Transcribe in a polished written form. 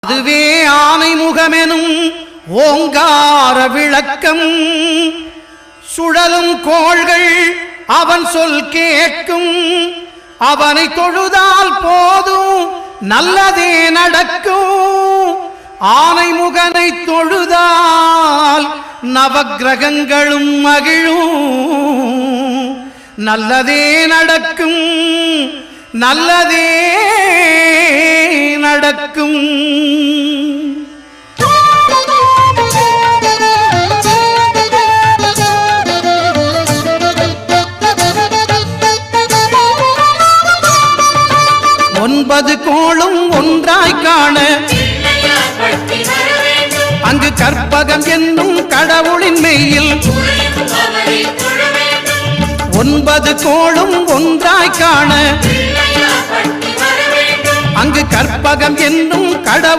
அதுவே ஆனை முகமெனும் ஓங்கார விளக்கம். சுழலும் கோள்கள் அவன் சொல் கேட்கும். அவனை தொழுதால் போதும் நல்லதே நடக்கும். ஆனை முகனை தொழுதால் நவக்கிரகங்களும் மகிழும். நல்லதே நடக்கும், நல்லதே நடக்கும். ஒன்பது கோளும் ஒன்றாய் காண அங்கு கற்பகம் என்னும் கடவுளின் மெய்யில். ஒன்பது கோளும் ஒன்றாய் காண அங்கு கற்பகம் என்னும் கடவுள்